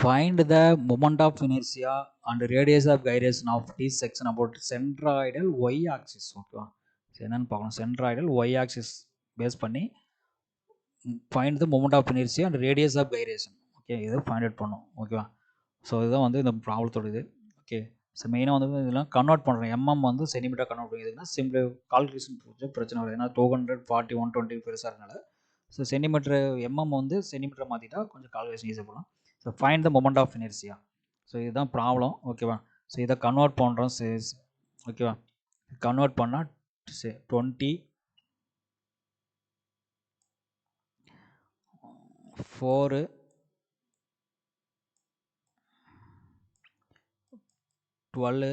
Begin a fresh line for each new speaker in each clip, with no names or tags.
Find the moment of inertia and radius of gyration of this section about centroidal y axis. ஓகேவா, என்னன்னு பார்க்கணும். centroidal y axis base பண்ணி find the moment of inertia and radius of gyration. Okay, இதை find out பண்ணோம். ஓகேவா, so இதுதான் வந்து இந்த ப்ராப்ளத்தோட இது. ஓகே, ஸோ மெயினாக வந்து இதெல்லாம் கன்வெர்ட் பண்ணுறோம். எம்எம் வந்து சென்டிமீட்டர் கன்வெர்ட் பண்ணிக்கிறதுனா சிம்பிள் கால்குலேஷன் பிரச்சனை வருது. ஏன்னா 240 120 பெருசாக இருக்கனால ஸோ சென்டிமீட்டர் எம்எம் வந்து சென்டிமீட்டர் மாற்றிட்டா கொஞ்சம் கால்குலேஷன் ஈஸியாக போகலாம். So find the moment of inertia. So இதுதான் ப்ராப்ளம். ஓகேவா, ஸோ இதை கன்வெர்ட் பண்ணுறோம். ஓகேவா, கன்வெர்ட் பண்ணால் 20 4 12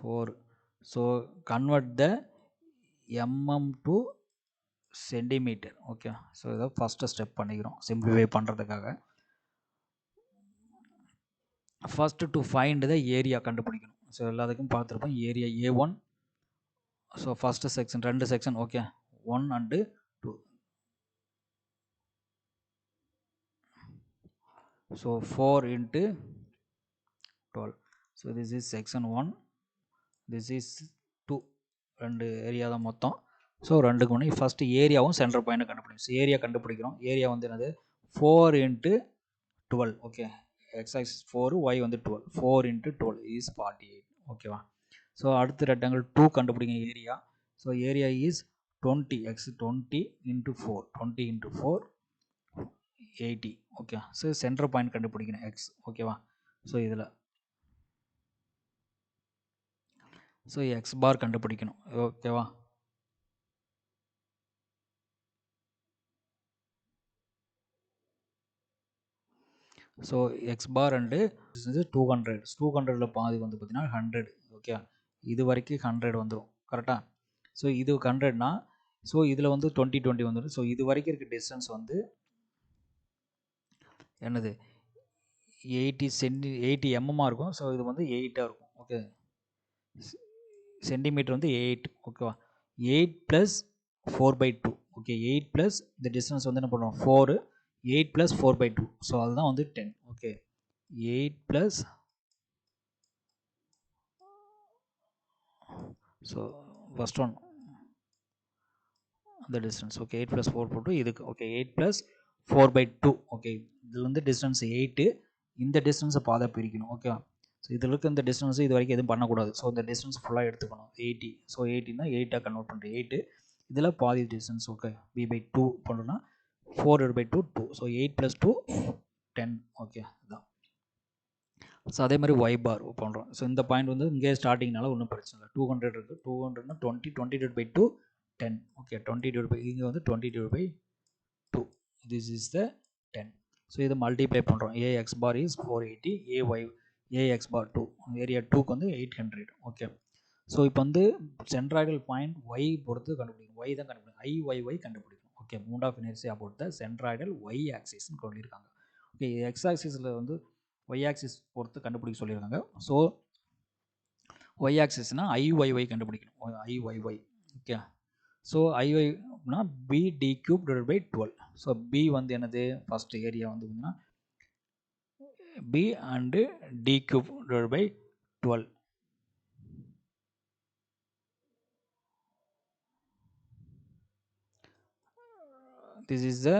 4. So convert the MM to centimetre. Okay, so இதை ஃபஸ்ட்டு ஸ்டெப் பண்ணிக்கிறோம் சிம்பிளிஃபை பண்ணுறதுக்காக. First to find the area கண்டுபிடிக்கணும். ஸோ எல்லாத்துக்கும் பார்த்துருப்போம் area A1. So first section 2 section. Okay, 1 and 2. So 4 into 12. So this is section 1, this is 2. 2 area தான் மொத்தம். So 2க்கு முன்னாடி ஃபஸ்ட்டு ஏரியாவும் சென்டர் பாயிண்ட்டை கண்டுபிடிக்கும். ஸோ ஏரியா கண்டுபிடிக்கிறோம். ஏரியா வந்து என்னது 4 into 12. Okay, x axis 4, y வந்து 12. 4 into 12 is 48. ஓகேவா, ஸோ அடுத்து ரெக்டாங்கிள் 2 கண்டுபிடிங்க area. So area is 20, x 20 into 4, 20 into 4 80. Okay, so centre point கண்டுபிடிக்கணும் x. ஓகேவா, ஸோ இதில் ஸோ x பார் கண்டுபிடிக்கணும். ஓகேவா, ஸோ எக்ஸ் பார் அண்டு 200. 200ல் பாதி வந்து பார்த்தீங்கன்னா 100. ஓகே, இது வரைக்கும் 100 வந்துடும். கரெக்டாக, ஸோ இது 100னா ஸோ இதில் வந்து 20 20 வந்துடும். ஸோ இது வரைக்கும் இருக்க டிஸ்டன்ஸ் வந்து என்னது 80 எம்எம்மாக இருக்கும். ஸோ இது வந்து 8ஆக இருக்கும். ஓகே, சென்டிமீட்டர் வந்து 8. ஓகேவா, 8 + 4/2. ஓகே, 8 + இந்த டிஸ்டன்ஸ் வந்து என்ன பண்ணுறோம் 4, 8 + 4/2. ஸோ அதுதான் வந்து 10. ஓகே, 8 + ஸோ ஃபஸ்ட் ஒன் அந்த டிஸ்டன்ஸ். ஓகே, 8 + 4/2 இதுக்கு. ஓகே, 8 + 4/2. ஓகே, இதில் வந்து டிஸ்டன்ஸ் 8. இந்த டிஸ்டன்ஸை பாதை பிரிக்கணும். ஓகேவா, ஸோ இதில் இருக்க இந்த டிஸ்டன்ஸு இது வரைக்கும் எதுவும் பண்ணக்கூடாது. ஸோ இந்த டிஸ்டன்ஸ் ஃபுல்லாக எடுத்துக்கணும் 80. ஸோ 80 தான் 8ஆக கன்வெர்ட் பண்ணுறேன் 8. இதில் பாதி டிஸ்டன்ஸ். ஓகே, b/2 பண்ணுறோன்னா 4/2 2. ஸோ 8 + 2 10. ஓகே, இதுதான். ஸோ அதே மாதிரி y பார் பண்ணுறோம். ஸோ இந்த பாயிண்ட் வந்து இங்கே ஸ்டார்டிங்னால ஒன்றும் பிரச்சனை இல்லை. 200 இருக்குது. 200னா 20, 20/2 10. ஓகே, 20/2 இங்கே வந்து 20/2. This is the 10. ஸோ இதை மல்டிப்ளை பண்ணுறோம். ax bar is 480, ax bar 2 area 2க்கு வந்து 800. ஓகே, ஸோ இப்போ வந்து சென்ட்ராய்டல் பாயிண்ட் y பொறுத்து கண்டுபிடிக்கும். y தான் கண்டுபிடிக்கும். IYY கண்டுபிடிக்கும். Okay, mode of inertia about the centroidal y ஆக்சிஸ்ன்னு சொல்லியிருக்காங்க. ஓகே, எக்ஸ் ஆக்சிஸில் வந்து y ஆக்சிஸ் பொறுத்து கண்டுபிடிக்க சொல்லியிருக்காங்க. ஸோ y ஆக்சிஸ்னால் IYY கண்டுபிடிக்கணும். IYY. ஓகே, ஸோ IYனா b/3/12. ஸோ b வந்து என்னது ஃபஸ்ட் ஏரியா வந்து பார்த்தீங்கன்னா b and d3/12. This is the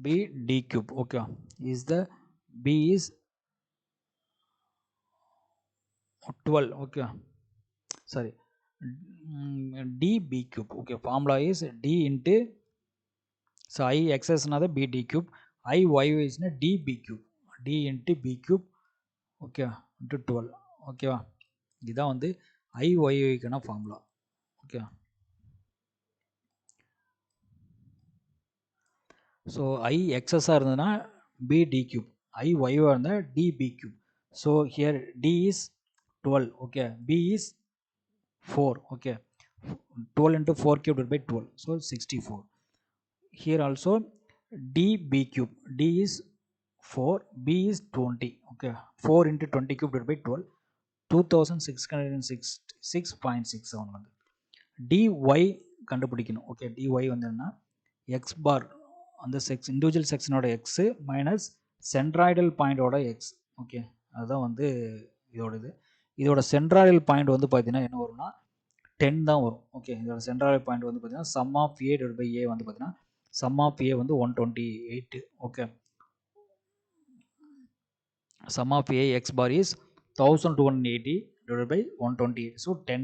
b/3. Okay, is the b is 12. Okay, sorry, d/3. Okay, formula is d into, so IXS another b/3, IYY is d/3, d into b3. Okay, into 12. Okay, இதுதான் வந்து IYY-க்கான formula. Okay, so IXS இருந்ததுன்னா b/3, IYY இருந்தால் d/3. So here d is 12. Okay, b is 4. Okay, 12 into 4/3/12. So 64. Here also d/3. d is 4, b is 20. Okay, 4 into 20/12, 2666.67 வந்து. dy கண்டுபிடிக்கணும். Okay, dy வந்து என்ன, X bar அந்த individual செக்ஷனோட X minus centroidal பாயிண்டோட X. Okay, அதுதான் வந்து இதோட இது. இதோட சென்ட்ராய்டல் பாயிண்ட் வந்து பார்த்தீங்கன்னா என்ன வரும்னா 10 தான் வரும். ஓகே, இதோட சென்ட்ராய்டல் பாயிண்ட் வந்து பார்த்தீங்கன்னா sum of A divide by A வந்து பார்த்தீங்கன்னா சம் ஆஃப் ஏ வந்து 128. Okay, sum of a x bar is 1280 divided by 128. So 10.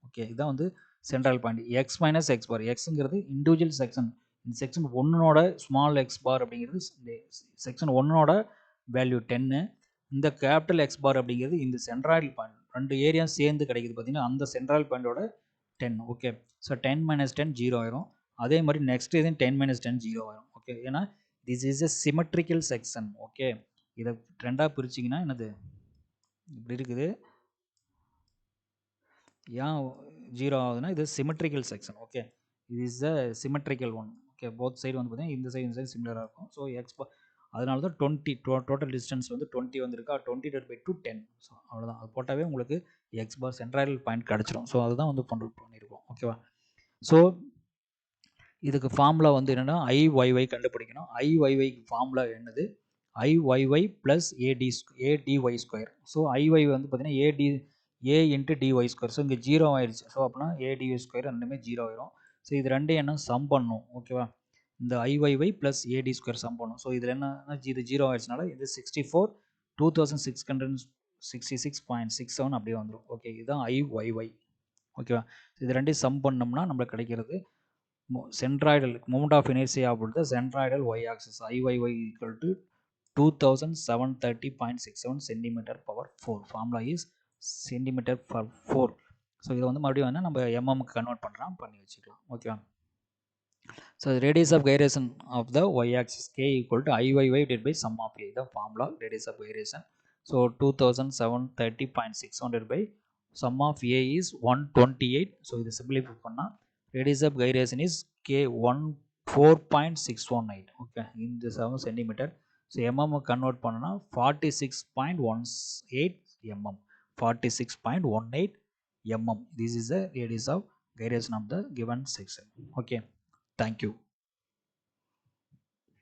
Okay, இதான் வந்து central point. X minus X bar, எக்ஸுங்கிறது இண்டிவிஜுவல் செக்ஷன். இந்த செக்ஷன் ஒன்னோட ஸ்மால் எக்ஸ் பார் அப்படிங்கிறது section ஒன்னோட வேல்யூ 10. இந்த கேபிட்டல் எக்ஸ் பார் அப்படிங்கிறது இந்த சென்ட்ராய்டல் பாயிண்ட், ரெண்டு ஏரியா சேர்ந்து கிடைக்குது பார்த்தீங்கன்னா அந்த சென்ட்ரல் பாயிண்டோட 10. ஓகே, ஸோ 10 மைனஸ் 10 ஜீரோ ஆயிரும். அதே மாதிரி நெக்ஸ்ட் இது 10 மைனஸ் 10 ஜீரோ ஆயிரும். ஓகே, ஏன்னா this is a symmetrical section. Okay, இதை ரெண்டாக பிரிச்சிங்கன்னா என்னது இப்படி இருக்குது, ஏன் ஜீரோ ஆகுதுன்னா இது சிமெட்ரிக்கல் செக்ஷன். ஓகே, இது is the symmetrical one. Okay, both side வந்து பார்த்தீங்கன்னா இந்த சைடு இந்த சைடு சிமிலராக இருக்கும். ஸோ எக்ஸ் அதனால தான் 20 டோட்டல் டிஸ்டன்ஸ் வந்து 20 வந்திருக்கா, 20 டிவைட் பை 2 10. ஸோ அவ்வளோதான், அது போட்டாவே உங்களுக்கு எக்ஸ் பார் சென்ட்ரல் பாயிண்ட் கிடச்சிடும். ஸோ அதுதான் வந்து பண்ணியிருக்கோம். ஓகேவா, ஸோ இதுக்கு ஃபார்முலா வந்து என்னென்னா ஐஒய்ஒய் கண்டுபிடிக்கணும். ஐஒய்ஒய்க்கு ஃபார்முலா என்னது, ஐஒய்ஒய் ப்ளஸ் ஏடிஒய் ஸ்கொயர். ஸோ ஐஒய் வந்து பார்த்தீங்கன்னா A into dy square. So இங்கே ஜீரோ ஆயிடுச்சு. ஸோ அப்படின்னா ஏடிஒய் ஸ்கொயர் ரெண்டுமே ஜீரோ ஆயிரும். ஸோ இது ரெண்டும் என்ன சம் பண்ணும். ஓகேவா, இந்த ஐஒய்ஒய் ப்ளஸ் ஏடி ஸ்கொயர் சம் பண்ணும். ஸோ இதில் என்ன, இது ஜீரோ ஆயிடுச்சுனால இது 64,2666.67 அப்படியே வந்துடும். ஓகே, இதுதான் ஐஒய்ஒய். ஓகேவா, இது ரெண்டையும் சம் பண்ணோம்னா நம்மளுக்கு கிடைக்கிறது centroidal moment of inertia of the centroidal y axis IYY equal to 2730.67 centimeter power 4. Formula is centimeter per 4. So இதை வந்து மறுபடியும் வந்து நம்ம எம்எம்க்கு கன்வெர்ட் பண்ணுறோம், பண்ணி வச்சுக்கலாம். ஓகேவா, so radius of gyration of the Y axis K equal to IYY divide by sum of A. The formula radius of gyration. So 2730.61 divide by sum of a is 128. So இதை simplify பண்ணால் radius of gyration is K14.618. Okay, இந்த 7 centimetre. So MM convert பண்ணனா 46.18 mm. 46.18 mm. This is the radius of gyration of the given section. Okay, thank you.